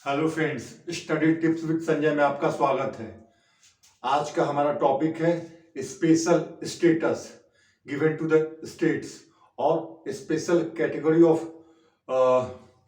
Hello friends, study tips with Sanjay में आपका स्वागत है। आज का हमारा टॉपिक है special status given to the states और special category of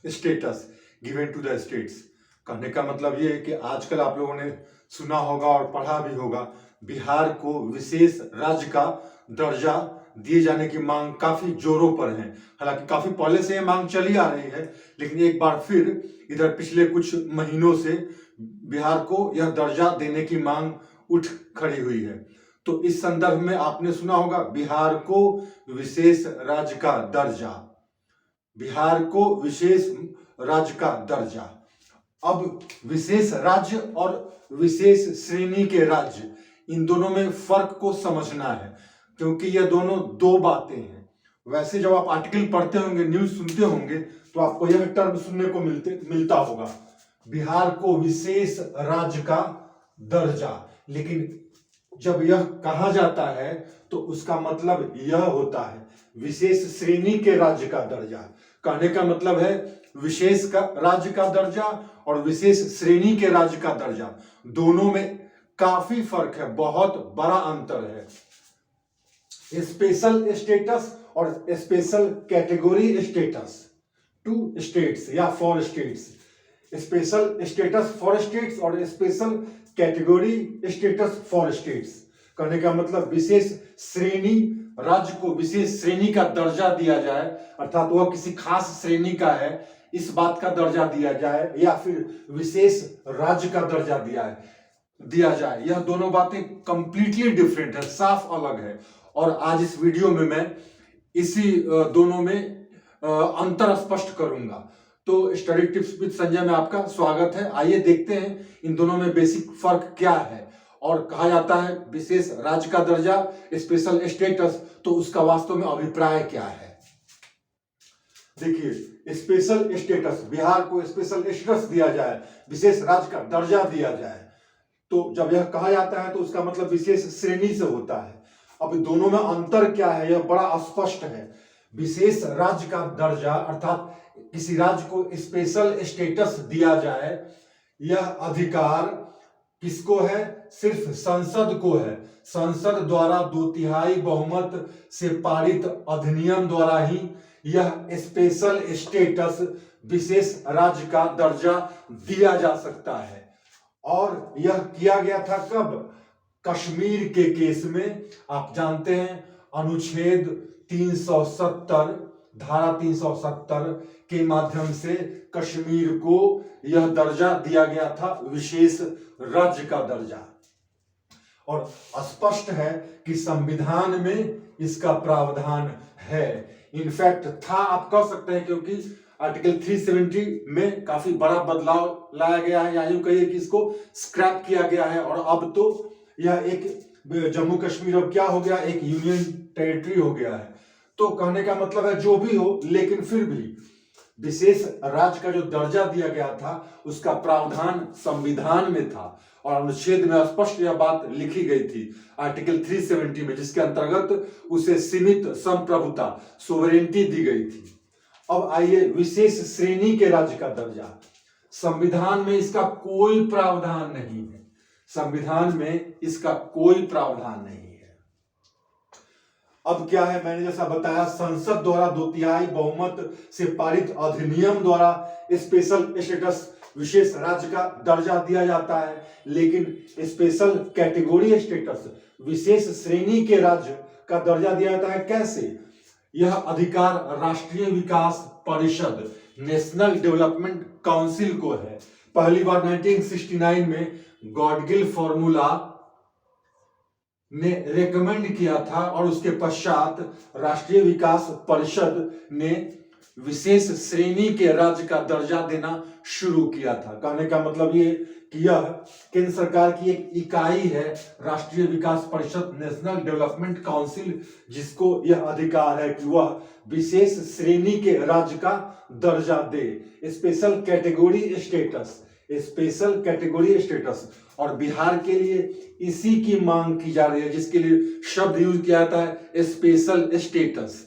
status given to the states. कहने का मतलब ये है कि आजकल आप लोगों ने सुना होगा और पढ़ा भी होगा, बिहार को विशेष राज्य का दर्जा दिए जाने की मांग काफी जोरों पर है। हालांकि काफी पहले से ये मांग चली आ रही है, लेकिन एक बार फिर इधर पिछले कुछ महीनों से बिहार को यह दर्जा देने की मांग उठ खड़ी हुई है। तो इस संदर्भ में आपने सुना होगा बिहार को विशेष राज्य का दर्जा, बिहार को विशेष राज्य का दर्जा। अब विशेष राज्य और विशेष श्रेणी के राज्य, इन दोनों में फर्क को समझना है, क्योंकि यह दोनों दो बातें हैं। वैसे जब आप आर्टिकल पढ़ते होंगे, न्यूज सुनते होंगे, तो आपको यह टर्म सुनने को मिलता होगा, बिहार को विशेष राज्य का दर्जा। लेकिन जब यह कहा जाता है तो उसका मतलब यह होता है विशेष श्रेणी के राज्य का दर्जा। कहने का मतलब है विशेष का राज्य का दर्जा और विशेष श्रेणी के राज्य का दर्जा, दोनों में काफी फर्क है, बहुत बड़ा अंतर है। स्पेशल स्टेटस और special category status, to states या for states, special status for states और special category status for states. कहने का मतलब विशेष श्रेणी, राज्य को विशेष श्रेणी का दर्जा दिया जाए, अर्थात वह किसी खास श्रेणी का है, इस बात का दर्जा दिया जाए, या फिर विशेष राज्य का दर्जा दिया जाए। यह दोनों बातें कंप्लीटली डिफरेंट है, साफ अलग है। और आज इस वीडियो में मैं इसी दोनों में अंतर स्पष्ट करूंगा। तो स्टडी टिप्स विद संजय में आपका स्वागत है। आइए देखते हैं इन दोनों में बेसिक फर्क क्या है। और कहा जाता है विशेष राज्य का दर्जा, स्पेशल स्टेटस, तो उसका वास्तव में अभिप्राय क्या है। देखिए, स्पेशल स्टेटस, बिहार को स्पेशल स्टेटस दिया जाए, विशेष राज्य का दर्जा दिया जाए, तो जब यह कहा जाता है तो उसका मतलब विशेष श्रेणी से होता है। अब दोनों में अंतर क्या है, यह बड़ा स्पष्ट है। विशेष राज्य का दर्जा अर्थात किसी राज्य को स्पेशल स्टेटस दिया जाए, यह अधिकार किसको है? सिर्फ संसद को है। संसद द्वारा 2/3 बहुमत से पारित अधिनियम द्वारा ही यह स्पेशल स्टेटस, विशेष राज्य का दर्जा दिया जा सकता है। और यह किया गया था कब? कश्मीर के केस में। आप जानते हैं अनुच्छेद 370, धारा 370 के माध्यम से कश्मीर को यह दर्जा दिया गया था, विशेष राज्य का दर्जा। और स्पष्ट है कि संविधान में इसका प्रावधान है। इनफैक्ट था, आप कह सकते हैं, क्योंकि आर्टिकल 370 में काफी बड़ा बदलाव लाया गया है, या यूं कहिए कि इसको स्क्रैप किया गया है। और अब तो यह एक जम्मू कश्मीर अब क्या हो गया? एक यूनियन टेरिटरी हो गया है। तो कहने का मतलब है जो भी हो, लेकिन फिर भी विशेष राज्य का जो दर्जा दिया गया था उसका प्रावधान संविधान में था, और अनुच्छेद में स्पष्ट यह बात लिखी गई थी आर्टिकल 370 में, जिसके अंतर्गत उसे सीमित संप्रभुता, सोवरेनिटी दी गई थी। अब आइए विशेष श्रेणी के राज्य का दर्जा। संविधान में इसका कोई प्रावधान नहीं है, संविधान में इसका कोई प्रावधान नहीं है। अब क्या है, मैंने जैसा बताया, संसद द्वारा 2/3 बहुमत से पारित अधिनियम द्वारा स्पेशल स्टेटस, विशेष राज्य का दर्जा दिया जाता है। लेकिन स्पेशल कैटेगरी स्टेटस, विशेष श्रेणी के राज्य का दर्जा दिया जाता है कैसे? यह अधिकार राष्ट्रीय विकास परिषद, नेशनल डेवलपमेंट काउंसिल को है। पहली बार 1969 में गॉडगिल फॉर्मूला ने रेकमेंड किया था, और उसके पश्चात राष्ट्रीय विकास परिषद ने विशेष श्रेणी के राज्य का दर्जा देना शुरू किया था। कहने का मतलब ये कि यह केंद्र सरकार की एक इकाई है, राष्ट्रीय विकास परिषद, नेशनल डेवलपमेंट काउंसिल, जिसको यह अधिकार है कि वह विशेष श्रेणी के राज्य का दर्जा दे, special category status, special category status. और बिहार के लिए इसी की मांग की जा रही है, जिसके लिए शब्द यूज किया जाता है स्पेशल स्टेटस।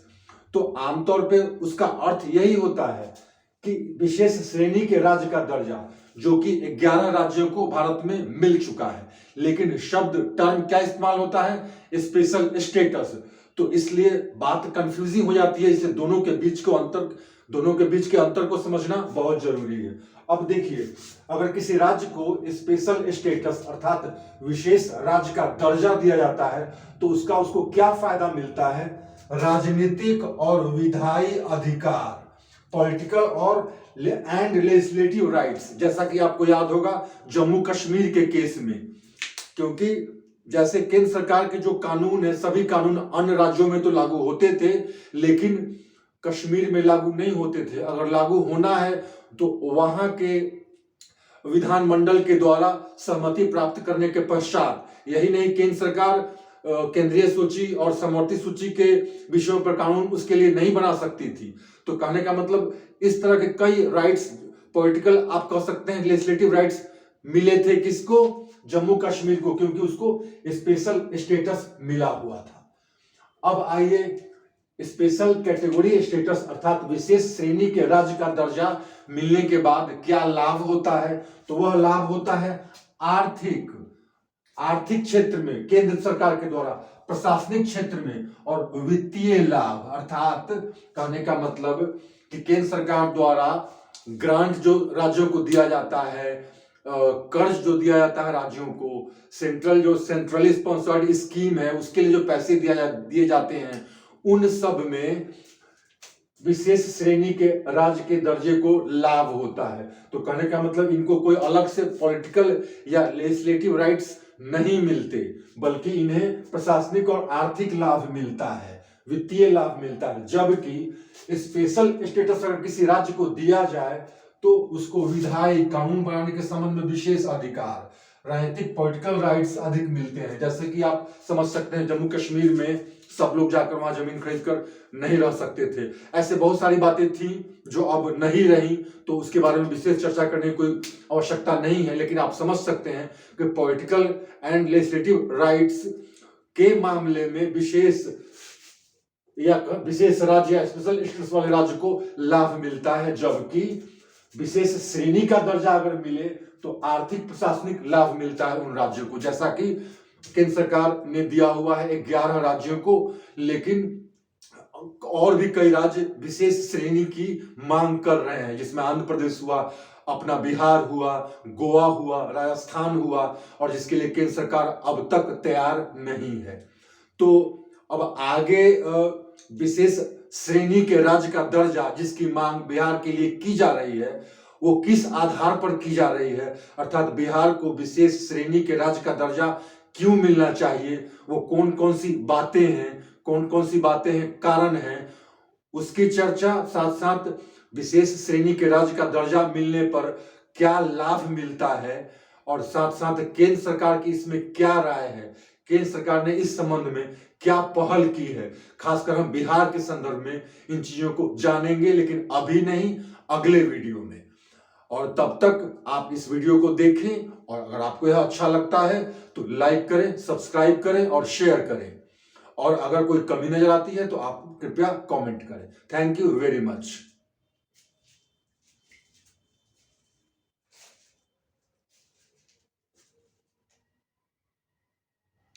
तो आमतौर पे उसका अर्थ यही होता है कि विशेष श्रेणी के राज्य का दर्जा, जो कि 11 राज्यों को भारत में मिल चुका है, लेकिन शब्द टर्म क्या इस्तेमाल होता है, स्पेशल स्टेटस। तो इसलिए बात कंफ्यूजिंग हो जाती है, इसलिए दोनों के बीच के अंतर को समझना बहुत जरूरी है। अब देखिए, अगर किसी राज्य को स्पेशल स्टेटस अर्थात विशेष राज्य का दर्जा दिया जाता है तो उसको क्या फायदा मिलता है, राजनीतिक और विधायी अधिकार, पॉलिटिकल और एंड लेजिस्लेटिव राइट्स। जैसा कि आपको याद होगा जम्मू कश्मीर के केस में, क्योंकि जैसे केंद्र सरकार के जो कानून है, सभी कानून अन्य राज्यों में तो लागू होते थे, लेकिन कश्मीर में लागू नहीं होते थे। अगर लागू होना है तो वहां के विधानमंडल के द्वारा सहमति प्राप्त करने के पश्चात, यही नहीं केंद्र सरकार केंद्रीय सूची और समवर्ती सूची के विषयों पर कानून उसके लिए नहीं बना सकती थी। तो कहने का मतलब इस तरह के कई राइट्स, पॉलिटिकल आप कह सकते हैं लेजिस्लेटिव राइट्स मिले थे किसको, जम्मू कश्मीर को, क्योंकि उसको स्पेशल स्टेटस मिला हुआ था। अब आइए, स्पेशल कैटेगरी स्टेटस अर्थात विशेष श्रेणी के राज्य का दर्जा मिलने के बाद क्या लाभ होता है, तो वह लाभ होता है आर्थिक क्षेत्र में केंद्र सरकार के द्वारा, प्रशासनिक क्षेत्र में, और वित्तीय लाभ अर्थात कहने का मतलब कि केंद्र सरकार द्वारा ग्रांट जो राज्यों को दिया जाता है, कर्ज जो दिया जाता है राज्यों को, सेंट्रली स्पॉन्सर्ड स्कीम है उसके लिए जो पैसे दिए जाते हैं, उन सब में विशेष श्रेणी के राज्य के दर्जे को लाभ होता है। तो कहने का मतलब इनको कोई अलग से पॉलिटिकल या लेजिस्लेटिव राइट्स नहीं मिलते, बल्कि इन्हें प्रशासनिक और आर्थिक लाभ मिलता है, वित्तीय लाभ मिलता है। जबकि स्पेशल स्टेटस अगर किसी राज्य को दिया जाए तो उसको विधायी कानून बनाने के संबंध में विशेष अधिकार, राजनीतिक पॉलिटिकल राइट्स अधिक मिलते हैं। जैसे कि आप समझ सकते हैं जम्मू कश्मीर में सब लोग जाकर वहां जमीन खरीदकर नहीं रह सकते थे। ऐसे बहुत सारी बातें थी जो अब नहीं रही, तो उसके बारे में विशेष चर्चा करने की कोई आवश्यकता नहीं है, लेकिन आप समझ सकते हैं कि पॉलिटिकल एंड लेजिस्लेटिव राइट्स के मामले में विशेष राज्य या स्पेशल स्टेटस वाले राज्य को लाभ मिलता है, जबकि विशेष श्रेणी का दर्जा अगर मिले तो आर्थिक प्रशासनिक लाभ मिलता है उन राज्यों को। जैसा कि केंद्र सरकार ने दिया हुआ है 11 राज्यों को, लेकिन और भी कई राज्य विशेष श्रेणी की मांग कर रहे हैं, जिसमें आंध्र प्रदेश हुआ, अपना बिहार हुआ, गोवा हुआ, राजस्थान हुआ, और जिसके लिए केंद्र सरकार अब तक तैयार नहीं है। तो अब आगे विशेष श्रेणी के राज्य का दर्जा जिसकी मांग बिहार के लिए की जा रही है, वो किस आधार पर की जा रही है, अर्थात बिहार को विशेष श्रेणी के राज्य का दर्जा क्यों मिलना चाहिए, वो कौन कौन सी बातें हैं, कारण हैं, उसकी चर्चा, साथ साथ विशेष श्रेणी के राज्य का दर्जा मिलने पर क्या लाभ मिलता है, और साथ साथ केंद्र सरकार की इसमें क्या राय है, केंद्र सरकार ने इस संबंध में क्या पहल की है। खासकर हम बिहार के संदर्भ में इन चीजों को जानेंगे, लेकिन अभी नहीं, अगले वीडियो में। और तब तक आप इस वीडियो को देखें, और अगर आपको यह अच्छा लगता है तो लाइक करें, सब्सक्राइब करें और शेयर करें, और अगर कोई कमी नजर आती है तो आप कृपया कमेंट करें। Thank you very much.